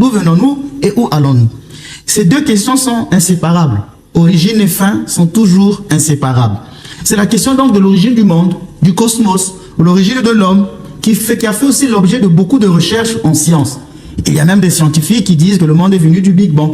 D'où venons-nous et où allons-nous? Ces deux questions sont inséparables. Origine et fin sont toujours inséparables. C'est la question donc de l'origine du monde, du cosmos, l'origine de l'homme, qui a fait aussi l'objet de beaucoup de recherches en sciences. Il y a même des scientifiques qui disent que le monde est venu du Big Bang.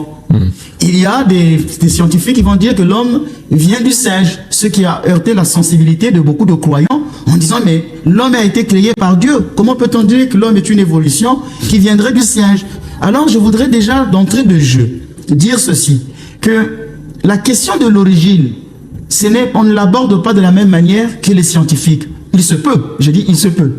Il y a des scientifiques qui vont dire que l'homme vient du singe, ce qui a heurté la sensibilité de beaucoup de croyants en disant mais l'homme a été créé par Dieu. Comment peut-on dire que l'homme est une évolution qui viendrait du singe? Alors je voudrais déjà d'entrée de jeu dire ceci, que la question de l'origine, on ne l'aborde pas de la même manière que les scientifiques. Il se peut, je dis il se peut,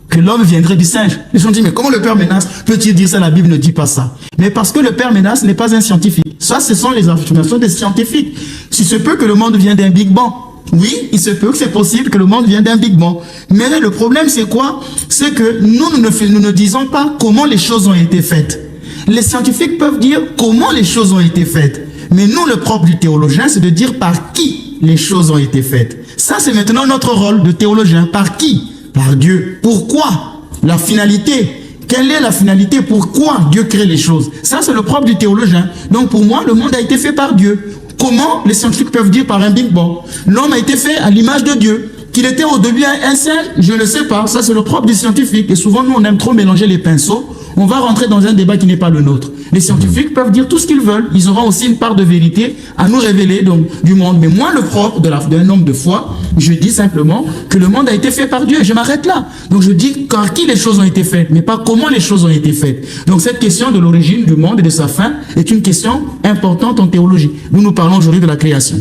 que l'homme viendrait du singe. Ils se sont dit, mais comment le Père Ménas peut-il dire ça? La Bible ne dit pas ça. Mais parce que le Père Ménas n'est pas un scientifique. Ça, ce sont les affirmations des scientifiques. Il se peut que le monde vienne d'un Big Bang. Oui, il se peut que c'est possible que le monde vienne d'un Big Bang. Mais le problème, c'est quoi? C'est que nous ne disons pas comment les choses ont été faites. Les scientifiques peuvent dire comment les choses ont été faites. Mais nous, le propre du théologien, c'est de dire par qui les choses ont été faites. Ça, c'est maintenant notre rôle de théologien. Par qui? Par Dieu. Pourquoi? La finalité. Quelle est la finalité? Pourquoi Dieu crée les choses? Ça, c'est le propre du théologien. Donc, pour moi, le monde a été fait par Dieu. Comment les scientifiques peuvent dire par un Big Bang? L'homme a été fait à l'image de Dieu. Qu'il était au début un singe, je ne sais pas. Ça, c'est le propre du scientifique. Et souvent, nous, on aime trop mélanger les pinceaux. On va rentrer dans un débat qui n'est pas le nôtre. Les scientifiques peuvent dire tout ce qu'ils veulent. Ils auront aussi une part de vérité à nous révéler donc, du monde. Mais moi, le propre d'un homme de foi, je dis simplement que le monde a été fait par Dieu. Et je m'arrête là. Donc je dis par qui les choses ont été faites, mais pas comment les choses ont été faites. Donc cette question de l'origine du monde et de sa fin est une question importante en théologie. Nous parlons aujourd'hui de la création.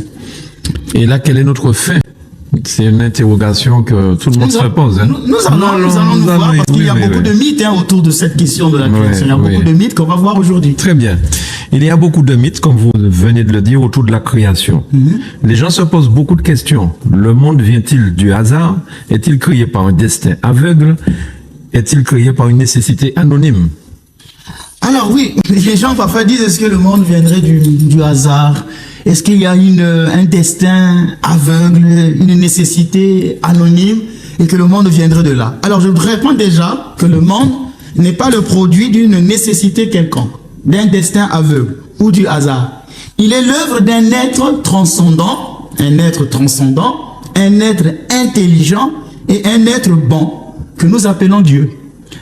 Et là, quelle est notre fin? C'est une interrogation que tout le monde se pose. Hein. Nous allons nous voir parce qu'il y a beaucoup de mythes autour de cette question de la création. Il y a beaucoup de mythes qu'on va voir aujourd'hui. Très bien. Il y a beaucoup de mythes, comme vous venez de le dire, autour de la création. Les gens se posent beaucoup de questions. Le monde vient-il du hasard? Est-il créé par un destin aveugle? Est-il créé par une nécessité anonyme? Alors oui, les gens parfois disent, est-ce que le monde viendrait du hasard? Est-ce qu'il y a un destin aveugle, une nécessité anonyme et que le monde viendrait de là? Alors je réponds déjà que le monde n'est pas le produit d'une nécessité quelconque, d'un destin aveugle ou du hasard. Il est l'œuvre d'un être transcendant, un être intelligent et un être bon que nous appelons Dieu.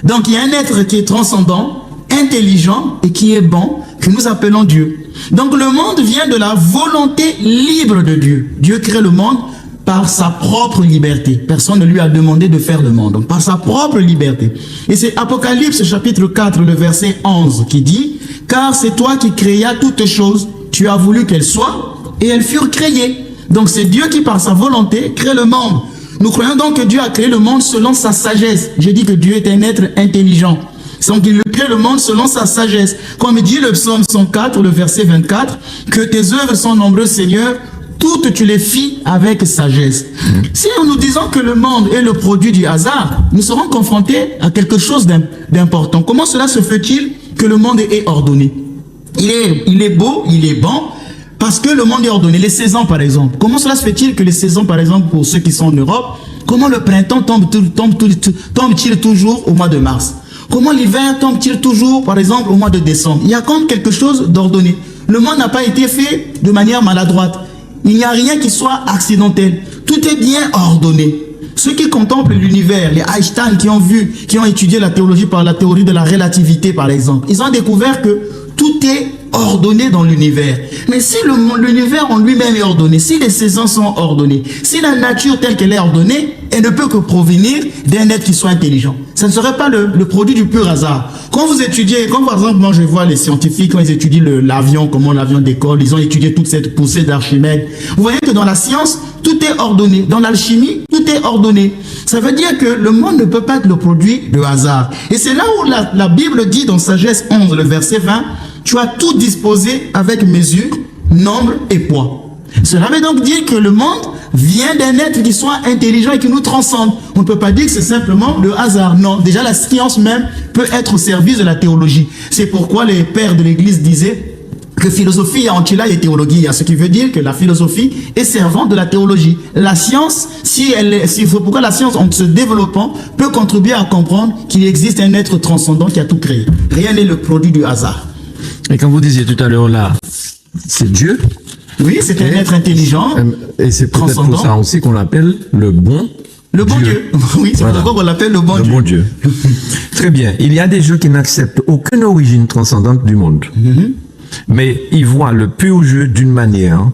Donc il y a un être qui est transcendant, intelligent et qui est bon que nous appelons Dieu. Donc le monde vient de la volonté libre de Dieu. Dieu crée le monde par sa propre liberté. Personne ne lui a demandé de faire le monde. Donc par sa propre liberté. Et c'est Apocalypse chapitre 4, le verset 11 qui dit « Car c'est toi qui créas toutes choses, tu as voulu qu'elles soient, et elles furent créées. » Donc c'est Dieu qui par sa volonté crée le monde. Nous croyons donc que Dieu a créé le monde selon sa sagesse. J'ai dit que Dieu est un être intelligent. Donc il crée le monde selon sa sagesse. Comme dit le psaume 104, le verset 24, que tes œuvres sont nombreuses, Seigneur, toutes tu les fis avec sagesse. Si nous disons que le monde est le produit du hasard, nous serons confrontés à quelque chose d'important. Comment cela se fait-il que le monde est ordonné? Il est beau, il est bon, parce que le monde est ordonné. Les saisons, par exemple. Comment cela se fait-il que les saisons, par exemple, pour ceux qui sont en Europe, comment le printemps tombe-t-il toujours au mois de mars? Comment l'hiver tombe-t-il toujours, par exemple, au mois de décembre? Il y a comme quelque chose d'ordonné. Le monde n'a pas été fait de manière maladroite. Il n'y a rien qui soit accidentel. Tout est bien ordonné. Ceux qui contemplent l'univers, les Einstein qui ont étudié la théologie par la théorie de la relativité, par exemple, ils ont découvert que tout est ordonné dans l'univers. Mais si l'univers en lui-même est ordonné, si les saisons sont ordonnées, si la nature telle qu'elle est ordonnée, elle ne peut que provenir d'un être qui soit intelligent. Ça ne serait pas le produit du pur hasard. Quand vous étudiez, comme par exemple, moi je vois les scientifiques, quand ils étudient l'avion, comment l'avion décolle, ils ont étudié toute cette poussée d'Archimède. Vous voyez que dans la science, tout est ordonné. Dans l'alchimie, tout est ordonné. Ça veut dire que le monde ne peut pas être le produit de hasard. Et c'est là où la Bible dit dans Sagesse 11, le verset 20, tu as tout disposé avec mesure, nombre et poids. Cela veut donc dire que le monde vient d'un être qui soit intelligent et qui nous transcende. On ne peut pas dire que c'est simplement le hasard. Non, déjà la science même peut être au service de la théologie. C'est pourquoi les pères de l'Église disaient que philosophie ancilla et théologie, ce qui veut dire que la philosophie est servante de la théologie. La science, pourquoi la science, en se développant, peut contribuer à comprendre qu'il existe un être transcendant qui a tout créé. Rien n'est le produit du hasard. Et quand vous disiez tout à l'heure là, c'est Dieu. Oui, c'est un être intelligent. Et c'est peut-être pour ça aussi qu'on l'appelle le bon Dieu. Oui, c'est pourquoi on l'appelle le bon Dieu. Très bien. Il y a des gens qui n'acceptent aucune origine transcendante du monde. Mais ils voient le pur jeu d'une matière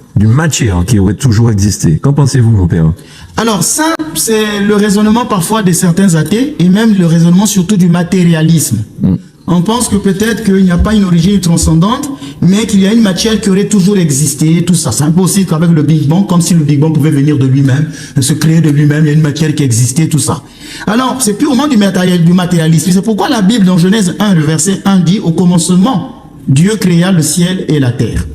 qui aurait toujours existé. Qu'en pensez-vous, mon père? Alors ça, c'est le raisonnement parfois de certains athées et même le raisonnement surtout du matérialisme. On pense que peut-être qu'il n'y a pas une origine transcendante, mais qu'il y a une matière qui aurait toujours existé, tout ça. C'est impossible qu'avec le Big Bang, comme si le Big Bang pouvait venir de lui-même, se créer de lui-même, il y a une matière qui existait, tout ça. Alors, c'est purement du matérialisme. C'est pourquoi la Bible, dans Genèse 1, le verset 1 dit, au commencement, Dieu créa le ciel et la terre.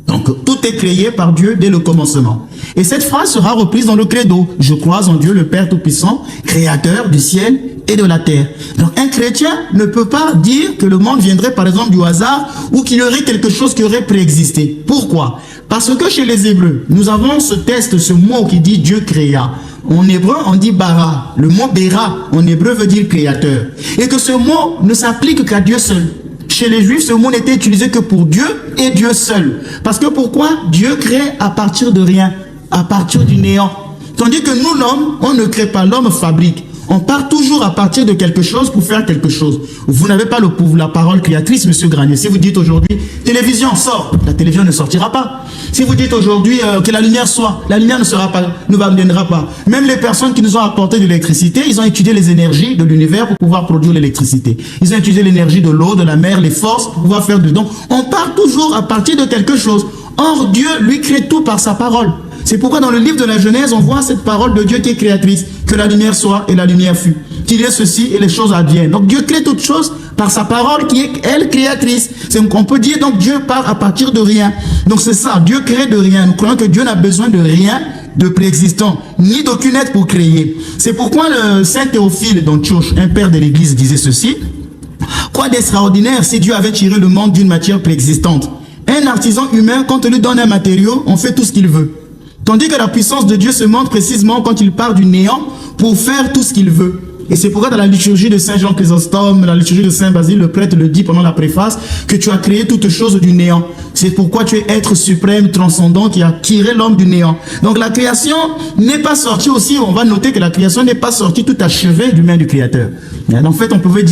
Donc, tout est créé par Dieu dès le commencement. Et cette phrase sera reprise dans le credo. Je crois en Dieu, le Père Tout-Puissant, créateur du ciel et de la terre. Donc, un chrétien ne peut pas dire que le monde viendrait, par exemple, du hasard ou qu'il y aurait quelque chose qui aurait préexisté. Pourquoi? Parce que chez les Hébreux, nous avons ce mot qui dit Dieu créa. En hébreu, on dit bara. Le mot béra, en hébreu, veut dire créateur. Et que ce mot ne s'applique qu'à Dieu seul. Chez les Juifs, ce mot n'était utilisé que pour Dieu et Dieu seul. Parce que pourquoi? Dieu crée à partir de rien, à partir du néant. Tandis que nous, l'homme, on ne crée pas, l'homme fabrique. On part toujours à partir de quelque chose pour faire quelque chose. Vous n'avez pas le pouvoir, la parole créatrice, monsieur Granier. Si vous dites aujourd'hui, télévision sort, la télévision ne sortira pas. Si vous dites aujourd'hui que la lumière soit, la lumière ne viendra pas. Même les personnes qui nous ont apporté de l'électricité, ils ont étudié les énergies de l'univers pour pouvoir produire l'électricité. Ils ont étudié l'énergie de l'eau, de la mer, les forces pour pouvoir faire dedans. On part toujours à partir de quelque chose. Or, Dieu, lui, crée tout par sa parole. C'est pourquoi dans le livre de la Genèse, on voit cette parole de Dieu qui est créatrice. Que la lumière soit et la lumière fut. Qu'il y ait ceci et les choses adviennent. Donc Dieu crée toutes choses par sa parole qui est, elle, créatrice. On peut dire donc Dieu part à partir de rien. Donc c'est ça, Dieu crée de rien. Nous croyons que Dieu n'a besoin de rien de préexistant, ni d'aucun être pour créer. C'est pourquoi le Saint Théophile d'Antioche, un père de l'Église, disait ceci. Quoi d'extraordinaire si Dieu avait tiré le monde d'une matière préexistante? Un artisan humain, quand on lui donne un matériau, on fait tout ce qu'il veut. Tandis que la puissance de Dieu se montre précisément quand il part du néant pour faire tout ce qu'il veut. Et c'est pourquoi dans la liturgie de Saint Jean Chrysostome, la liturgie de Saint Basile, le prêtre le dit pendant la préface, que tu as créé toutes choses du néant. C'est pourquoi tu es être suprême, transcendant, qui a tiré l'homme du néant. Donc la création n'est pas sortie aussi, on va noter que la création n'est pas sortie tout achevée du main du Créateur. En fait, on peut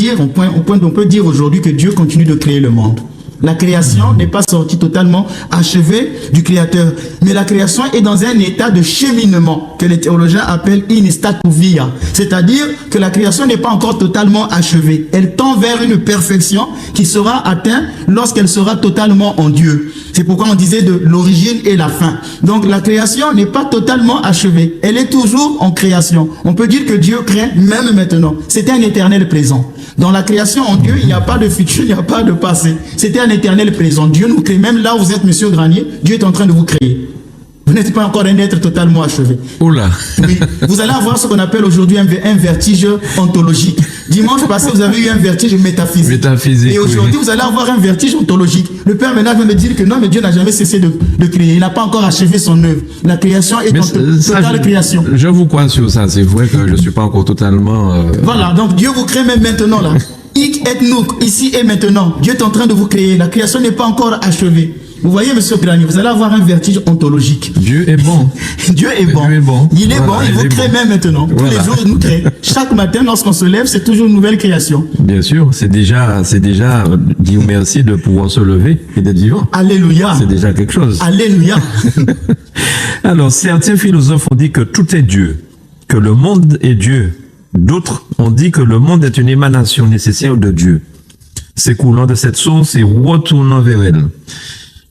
dire aujourd'hui que Dieu continue de créer le monde. La création n'est pas sortie totalement achevée du Créateur. Mais la création est dans un état de cheminement que les théologiens appellent in statu via. C'est-à-dire que la création n'est pas encore totalement achevée. Elle tend vers une perfection qui sera atteinte lorsqu'elle sera totalement en Dieu. C'est pourquoi on disait de l'origine et la fin. Donc la création n'est pas totalement achevée. Elle est toujours en création. On peut dire que Dieu crée même maintenant. C'est un éternel présent. Dans la création en Dieu, il n'y a pas de futur, il n'y a pas de passé. C'était un éternel présent. Dieu nous crée. Même là où vous êtes, monsieur Granier, Dieu est en train de vous créer. Vous n'êtes pas encore un être totalement achevé. Oula. Oui. Vous allez avoir ce qu'on appelle aujourd'hui un vertige ontologique. Dimanche passé, vous avez eu un vertige métaphysique. Métaphysique. Et aujourd'hui, vous allez avoir un vertige ontologique. Le Père maintenant vient de dire que non, mais Dieu n'a jamais cessé de créer. Il n'a pas encore achevé son œuvre. La création est en totale création. Je vous crois sur ça. C'est vrai que je ne suis pas encore totalement... Voilà, donc Dieu vous crée même maintenant là. Hic et nunc, ici et maintenant. Dieu est en train de vous créer. La création n'est pas encore achevée. Vous voyez, monsieur Granier, vous allez avoir un vertige ontologique. Dieu est bon. Dieu est bon. Dieu est bon. Il est bon, il vous crée même maintenant. Tous les jours, il nous crée. Chaque matin, lorsqu'on se lève, c'est toujours une nouvelle création. Bien sûr, c'est déjà, Dieu merci de pouvoir se lever et d'être vivant. Alléluia. C'est déjà quelque chose. Alléluia. Alors, certains philosophes ont dit que tout est Dieu, que le monde est Dieu. D'autres ont dit que le monde est une émanation nécessaire de Dieu, s'écoulant de cette source et retournant vers elle.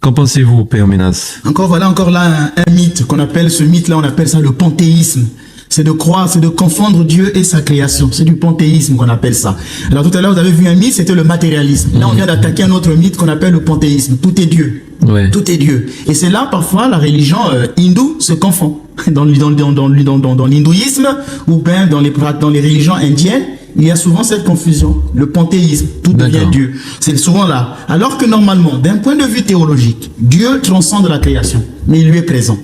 Qu'en pensez-vous, Père Ménas? Encore là un mythe qu'on appelle, ce mythe-là, on appelle ça le panthéisme. C'est de croire, c'est de confondre Dieu et sa création. C'est du panthéisme qu'on appelle ça. Alors tout à l'heure, vous avez vu un mythe, c'était le matérialisme. Là, on vient d'attaquer un autre mythe qu'on appelle le panthéisme. Tout est Dieu. Ouais. Tout est Dieu. Et c'est là, parfois, la religion hindoue se confond. Dans l'hindouisme, ou bien dans les religions indiennes, il y a souvent cette confusion, le panthéisme, tout devient Dieu. C'est souvent là. Alors que normalement, d'un point de vue théologique, Dieu transcende la création, mais il lui est présent.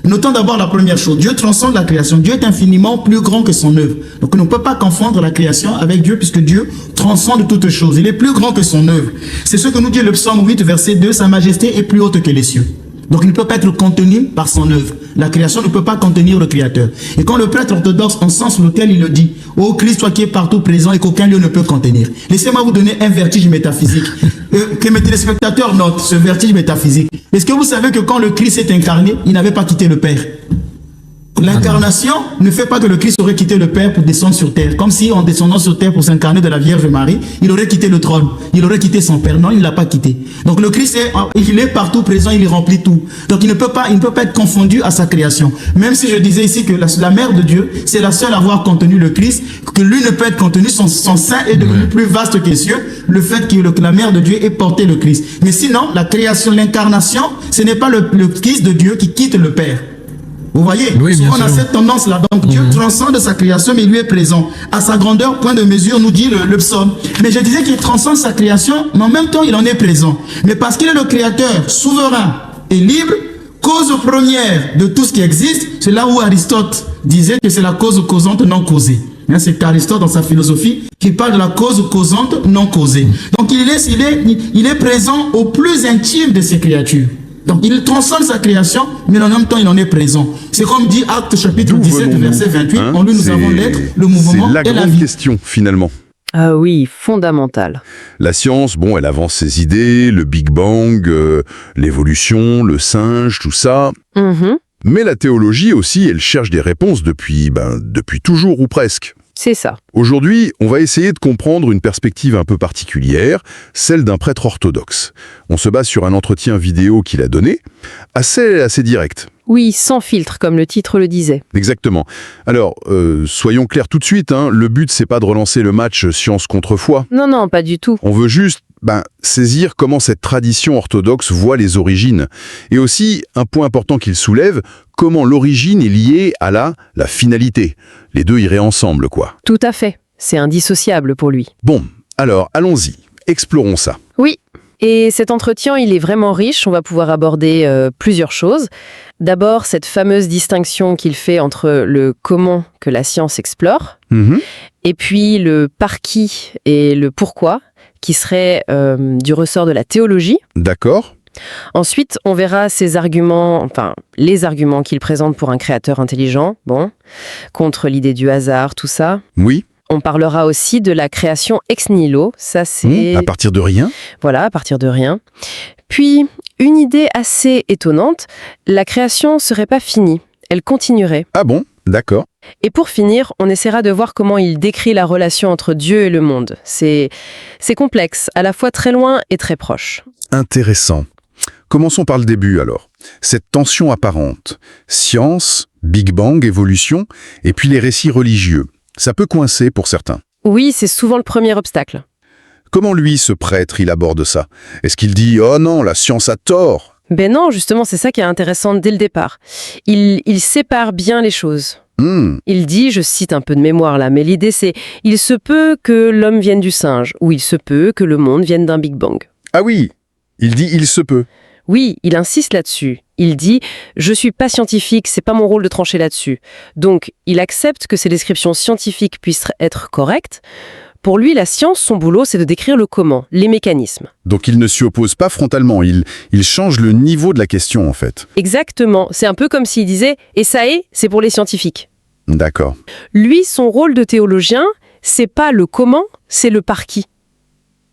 Notons d'abord la première chose, Dieu transcende la création. Dieu est infiniment plus grand que son œuvre. Donc on ne peut pas confondre la création avec Dieu, puisque Dieu transcende toutes choses. Il est plus grand que son œuvre. C'est ce que nous dit le psaume 8, verset 2, sa majesté est plus haute que les cieux. Donc il ne peut pas être contenu par son œuvre. La création ne peut pas contenir le Créateur. Et quand le prêtre orthodoxe encense l'autel, il le dit, ô Christ, toi qui es partout présent et qu'aucun lieu ne peut contenir. Laissez-moi vous donner un vertige métaphysique. Que mes téléspectateurs notent ce vertige métaphysique. Est-ce que vous savez que quand le Christ est incarné, il n'avait pas quitté le Père? L'incarnation ne fait pas que le Christ aurait quitté le Père pour descendre sur terre. Comme si en descendant sur terre pour s'incarner de la Vierge Marie, il aurait quitté le trône. Il aurait quitté son Père. Non, il ne l'a pas quitté. Donc le Christ, il est partout présent, il remplit tout. Donc il ne peut pas être confondu à sa création. Même si je disais ici que la mère de Dieu, c'est la seule à avoir contenu le Christ, que lui ne peut être contenu, son sein est devenu plus vaste que les cieux, le fait que la mère de Dieu ait porté le Christ. Mais sinon, la création, l'incarnation, ce n'est pas le Christ de Dieu qui quitte le Père. Vous voyez, oui, on a cette tendance-là. Donc Dieu transcende sa création, mais il lui est présent. À sa grandeur, point de mesure, nous dit le psaume. Mais je disais qu'il transcende sa création, mais en même temps, il en est présent. Mais parce qu'il est le créateur souverain et libre, cause première de tout ce qui existe, c'est là où Aristote disait que c'est la cause causante non causée. C'est Aristote dans sa philosophie qui parle de la cause causante non causée. Donc il est présent au plus intime de ses créatures. Donc il transcende sa création, mais en même temps il en est présent. C'est comme dit Actes chapitre 17, verset 28, en lui nous avons l'être, le mouvement et la vie. C'est la grande question finalement. Ah oui, fondamentale. La science, bon, elle avance ses idées, le Big Bang, l'évolution, le singe, tout ça. Mais la théologie aussi, elle cherche des réponses depuis toujours ou presque. C'est ça. Aujourd'hui, on va essayer de comprendre une perspective un peu particulière, celle d'un prêtre orthodoxe. On se base sur un entretien vidéo qu'il a donné, assez direct. Oui, sans filtre, comme le titre le disait. Exactement. Alors, soyons clairs tout de suite, le but, c'est pas de relancer le match science contre foi. Non, pas du tout. On veut juste saisir comment cette tradition orthodoxe voit les origines. Et aussi, un point important qu'il soulève, comment l'origine est liée à la finalité. Les deux iraient ensemble, quoi. Tout à fait. C'est indissociable pour lui. Bon, alors, allons-y. Explorons ça. Oui. Et cet entretien, il est vraiment riche. On va pouvoir aborder plusieurs choses. D'abord, cette fameuse distinction qu'il fait entre le comment que la science explore, et puis le par qui et le pourquoi, qui serait du ressort de la théologie. D'accord. Ensuite, on verra ses arguments, les arguments qu'il présente pour un créateur intelligent, contre l'idée du hasard, tout ça. Oui. On parlera aussi de la création ex nihilo, ça c'est... À partir de rien. Voilà, à partir de rien. Puis, une idée assez étonnante, la création serait pas finie, elle continuerait. Ah bon? D'accord. Et pour finir, on essaiera de voir comment il décrit la relation entre Dieu et le monde. C'est complexe, à la fois très loin et très proche. Intéressant. Commençons par le début alors. Cette tension apparente. Science, Big Bang, évolution, et puis les récits religieux. Ça peut coincer pour certains. Oui, c'est souvent le premier obstacle. Comment lui, ce prêtre, il aborde ça? Est-ce qu'il dit « Oh non, la science a tort » ? Ben non, justement, c'est ça qui est intéressant dès le départ. Il sépare bien les choses. Il dit, je cite un peu de mémoire là, mais l'idée c'est « Il se peut que l'homme vienne du singe » ou « Il se peut que le monde vienne d'un Big Bang ». Ah oui, il dit « Il se peut ». Oui, il insiste là-dessus. Il dit « Je suis pas scientifique, c'est pas mon rôle de trancher là-dessus ». Donc, il accepte que ces descriptions scientifiques puissent être correctes. Pour lui, la science, son boulot, c'est de décrire le comment, les mécanismes. Donc il ne s'y oppose pas frontalement, il change le niveau de la question en fait. Exactement, c'est un peu comme s'il disait « Et ça est, c'est pour les scientifiques ». D'accord. Lui, son rôle de théologien, c'est pas le comment, c'est le par qui.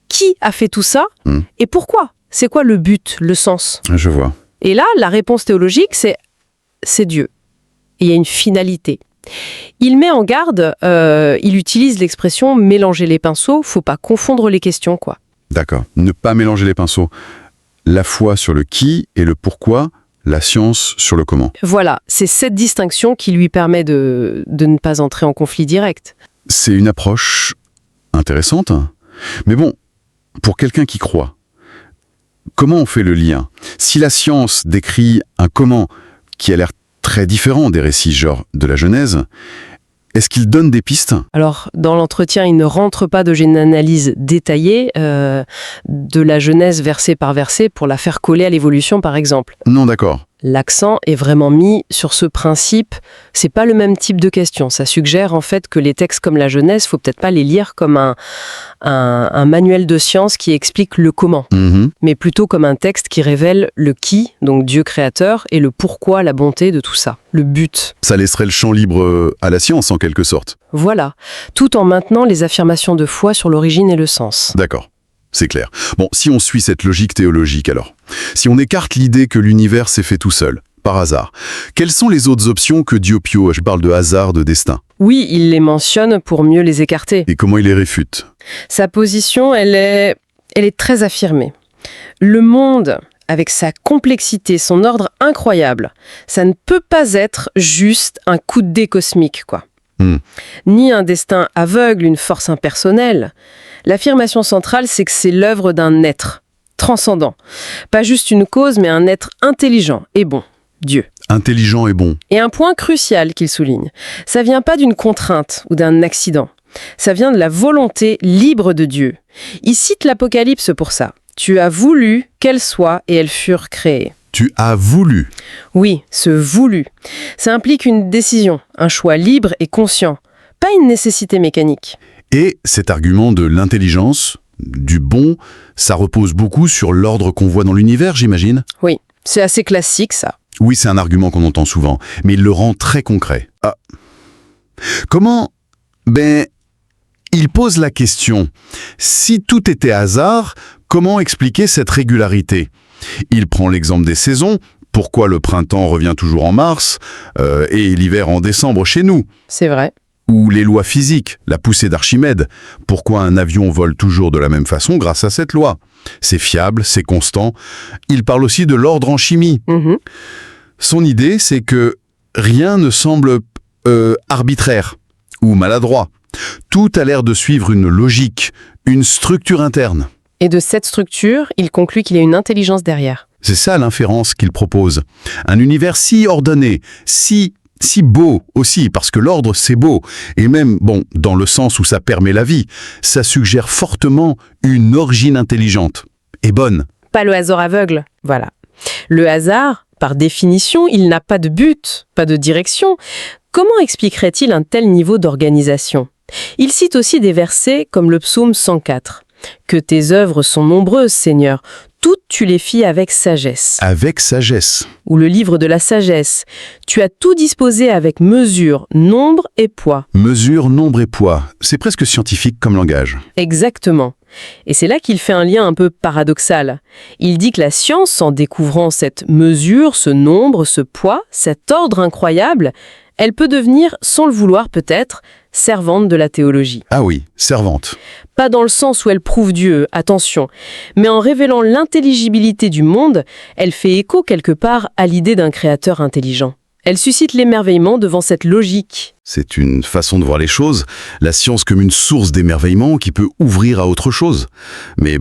Qui a fait tout ça et pourquoi ? C'est quoi le but, le sens ? Je vois. Et là, la réponse théologique, c'est Dieu. Et il y a une finalité. Il met en garde, il utilise l'expression « mélanger les pinceaux », faut pas confondre les questions, quoi. D'accord. Ne pas mélanger les pinceaux. La foi sur le qui et le pourquoi, la science sur le comment. Voilà, c'est cette distinction qui lui permet de ne pas entrer en conflit direct. C'est une approche intéressante. Mais bon, pour quelqu'un qui croit, comment on fait le lien? Si la science décrit un comment qui a l'air très différent des récits genre de la Genèse, Est-ce qu'il donne des pistes? Alors, dans l'entretien, il ne rentre pas dans une analyse détaillée de la Genèse verset par verset pour la faire coller à l'évolution, par exemple. Non, d'accord. L'accent est vraiment mis sur ce principe. C'est pas le même type de question. Ça suggère en fait que les textes comme la Genèse, faut peut-être pas les lire comme un manuel de science qui explique le comment, mais plutôt comme un texte qui révèle le qui, donc Dieu créateur, et le pourquoi, la bonté de tout ça, le but. Ça laisserait le champ libre à la science, en quelque sorte. Voilà, tout en maintenant les affirmations de foi sur l'origine et le sens. D'accord. C'est clair. Bon, si on suit cette logique théologique alors, si on écarte l'idée que l'univers s'est fait tout seul, par hasard, quelles sont les autres options que Diopio, je parle de hasard, de destin? Oui, il les mentionne pour mieux les écarter. Et comment il les réfute? Sa position, elle est très affirmée. Le monde, avec sa complexité, son ordre incroyable, ça ne peut pas être juste un coup de dé cosmique, quoi. Ni un destin aveugle, une force impersonnelle. L'affirmation centrale, c'est que c'est l'œuvre d'un être transcendant. Pas juste une cause, mais un être intelligent et bon, Dieu. Intelligent et bon. Et un point crucial qu'il souligne, ça vient pas d'une contrainte ou d'un accident. Ça vient de la volonté libre de Dieu. Il cite l'Apocalypse pour ça. Tu as voulu qu'elles soient et elles furent créées. Tu as voulu. Oui, ce voulu. Ça implique une décision, un choix libre et conscient, pas une nécessité mécanique. Et cet argument de l'intelligence, du bon, ça repose beaucoup sur l'ordre qu'on voit dans l'univers, j'imagine? Oui, c'est assez classique ça. Oui, c'est un argument qu'on entend souvent, mais il le rend très concret. Ah. Comment? Il pose la question. Si tout était hasard, comment expliquer cette régularité? Il prend l'exemple des saisons. Pourquoi le printemps revient toujours en mars et l'hiver en décembre chez nous? C'est vrai. Ou les lois physiques, la poussée d'Archimède. Pourquoi un avion vole toujours de la même façon grâce à cette loi? C'est fiable, c'est constant. Il parle aussi de l'ordre en chimie. Son idée, c'est que rien ne semble arbitraire ou maladroit. Tout a l'air de suivre une logique, une structure interne. Et de cette structure, il conclut qu'il y a une intelligence derrière. C'est ça l'inférence qu'il propose. Un univers si ordonné, si beau aussi, parce que l'ordre c'est beau, et même, dans le sens où ça permet la vie, ça suggère fortement une origine intelligente, et bonne. Pas le hasard aveugle, voilà. Le hasard, par définition, il n'a pas de but, pas de direction. Comment expliquerait-il un tel niveau d'organisation? Il cite aussi des versets comme le psaume 104. « Que tes œuvres sont nombreuses, Seigneur, toutes tu les fis avec sagesse. » Avec sagesse. Ou le livre de la sagesse. « Tu as tout disposé avec mesure, nombre et poids. » Mesure, nombre et poids. C'est presque scientifique comme langage. Exactement. Et c'est là qu'il fait un lien un peu paradoxal. Il dit que la science, en découvrant cette mesure, ce nombre, ce poids, cet ordre incroyable, elle peut devenir, sans le vouloir peut-être, servante de la théologie. Ah oui, servante. Pas dans le sens où elle prouve Dieu, attention, mais en révélant l'intelligibilité du monde, elle fait écho quelque part à l'idée d'un créateur intelligent. Elle suscite l'émerveillement devant cette logique. C'est une façon de voir les choses, la science comme une source d'émerveillement qui peut ouvrir à autre chose. Mais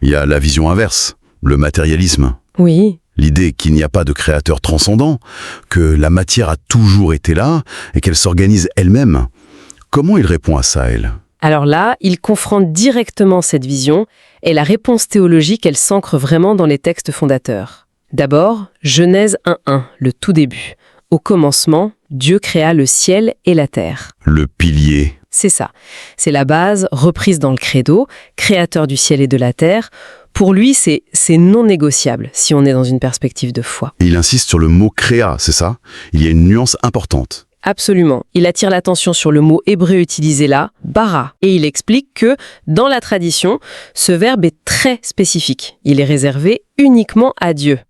il y a la vision inverse, le matérialisme. Oui. L'idée qu'il n'y a pas de créateur transcendant, que la matière a toujours été là et qu'elle s'organise elle-même. Comment il répond à ça, elle? Alors là, il confronte directement cette vision et la réponse théologique, elle s'ancre vraiment dans les textes fondateurs. D'abord, Genèse 1.1, le tout début. Au commencement, Dieu créa le ciel et la terre. Le pilier. C'est ça. C'est la base reprise dans le credo, créateur du ciel et de la terre. Pour lui, c'est non négociable si on est dans une perspective de foi. Et il insiste sur le mot créa, c'est ça? Il y a une nuance importante. Absolument. Il attire l'attention sur le mot hébreu utilisé là, bara. Et il explique que, dans la tradition, ce verbe est très spécifique. Il est réservé uniquement à Dieu.